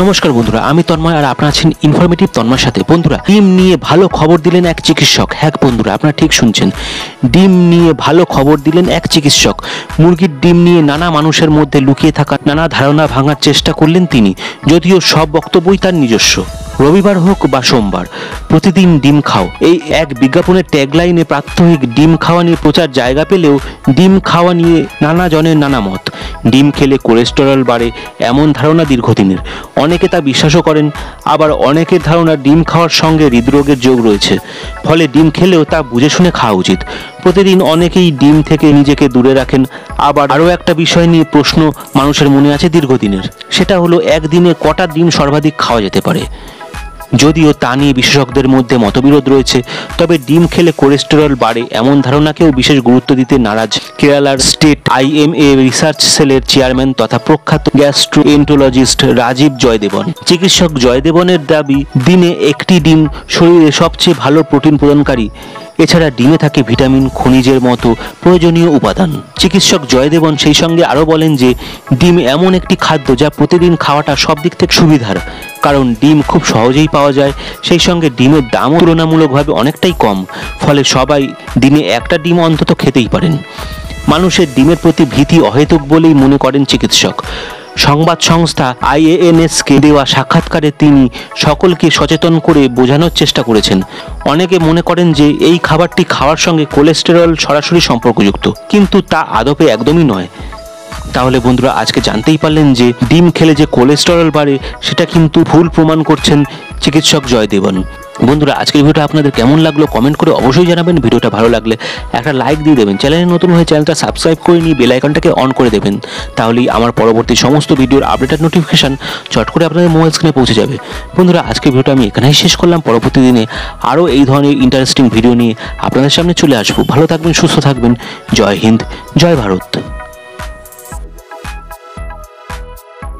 নমস্কার বন্ধুরা, আমি তন্ময় আর আপনারা আছেন ইনফরমেটিভ তন্ময়ের সাথে। বন্ধুরা, ডিম নিয়ে ভালো খবর দিলেন এক চিকিৎসক। হ্যাঁ বন্ধুরা, আপনারা ঠিক শুনছেন, ডিম নিয়ে ভালো খবর দিলেন এক চিকিৎসক। মুরগির ডিম নিয়ে নানা মানুষের মধ্যে লুকিয়ে থাকা নানা ধারণা ভাঙার চেষ্টা করলেন তিনি, যদিও সব বক্তব্যই তার নিজস্ব। রবিবার হোক বা সোমবার, প্রতিদিন ডিম খাও, এই এক বিজ্ঞাপনের ট্যাগলাইনে প্রাত্যহিক ডিম খাওয়া নিয়ে প্রচার জায়গা পেলেও ডিম খাওয়া নিয়ে নানা জনের নানা মত। ডিম খেলে কোলেস্টেরল বাড়ে এমন ধারণা দীর্ঘদিনের, অনেকে তা বিশ্বাসও করেন। আবার অনেকের ধারণা ডিম খাওয়ার সঙ্গে হৃদরোগের যোগ রয়েছে, ফলে ডিম খেলেও তা বুঝে শুনে খাওয়া উচিত। প্রতিদিন অনেকেই ডিম থেকে নিজেকে দূরে রাখেন। আবার আরও একটা বিষয় নিয়ে প্রশ্ন মানুষের মনে আছে দীর্ঘদিনের, সেটা হলো একদিনে কটা ডিম সর্বাধিক খাওয়া যেতে পারে। যদিও তা নিয়ে বিশেষজ্ঞদের মধ্যে মতবিরোধ রয়েছে, তবে ডিম খেলে কোলেস্টেরল বাড়ে এমন ধারণাকেও বিশেষ গুরুত্ব দিতে নারাজ কেরালার স্টেট IMA রিসার্চ সেলের চেয়ারম্যান তথা প্রখ্যাত গ্যাস্ট্রোএন্টোলজিস্ট রাজীব জয়দেবন। চিকিৎসক জয়দেবনের দাবি, দিনে একটি ডিম শরীরে সবচেয়ে ভালো প্রোটিন প্রদানকারী। এছাড়া ডিমে থাকে ভিটামিন, খনিজের মতো প্রয়োজনীয় উপাদান। চিকিৎসক জয়দেবন সেই সঙ্গে আরও বলেন যে ডিম এমন একটি খাদ্য যা প্রতিদিন খাওয়াটা সব দিক থেকে সুবিধার, কারণ ডিম খুব সহজেই পাওয়া যায়। সেই সঙ্গে ডিমের দামও তুলনামূলকভাবে অনেকটাই কম, ফলে সবাই দিনে একটা ডিম অন্তত খেতেই পারেন। মানুষের ডিমের প্রতি ভীতি অহেতুক বলেই মনে করেন চিকিৎসক। সংবাদ সংস্থা IANSকে দেওয়া সাক্ষাৎকারে তিনি সকলকে সচেতন করে বোঝানোর চেষ্টা করেছেন। অনেকে মনে করেন যে এই খাবারটি খাওয়ার সঙ্গে কোলেস্টেরল সরাসরি সম্পর্কযুক্ত, কিন্তু তা আদপে একদমই নয়। তাহলে বন্ধুরা, আজকে জানতেই পারলেন যে ডিম খেলে যে কোলেস্টেরল বাড়ে সেটা কিন্তু ভুল প্রমাণ করছেন চিকিৎসক জয়দেবন। বন্ধুরা, আজকের ভিডিওটা আপনাদের কেমন লাগলো কমেন্ট করে অবশ্যই জানাবেন। ভিডিওটা ভালো লাগলে একটা লাইক দিয়ে দেবেন। চ্যানেলে নতুন হয়ে চ্যানেলটা সাবস্ক্রাইব করে নিয়ে বেল আইকনটাকে অন করে দেবেন, তাহলেই আমার পরবর্তী সমস্ত ভিডিওর আপডেটেড নোটিফিকেশন চট করে আপনাদের মোবাইল স্ক্রিনে পৌঁছে যাবে। বন্ধুরা, আজকের ভিডিওটা আমি এখানেই শেষ করলাম। পরবর্তী দিনে আরও এই ধরনের ইন্টারেস্টিং ভিডিও নিয়ে আপনাদের সামনে চলে আসবো। ভালো থাকবেন, সুস্থ থাকবেন। জয় হিন্দ, জয় ভারত।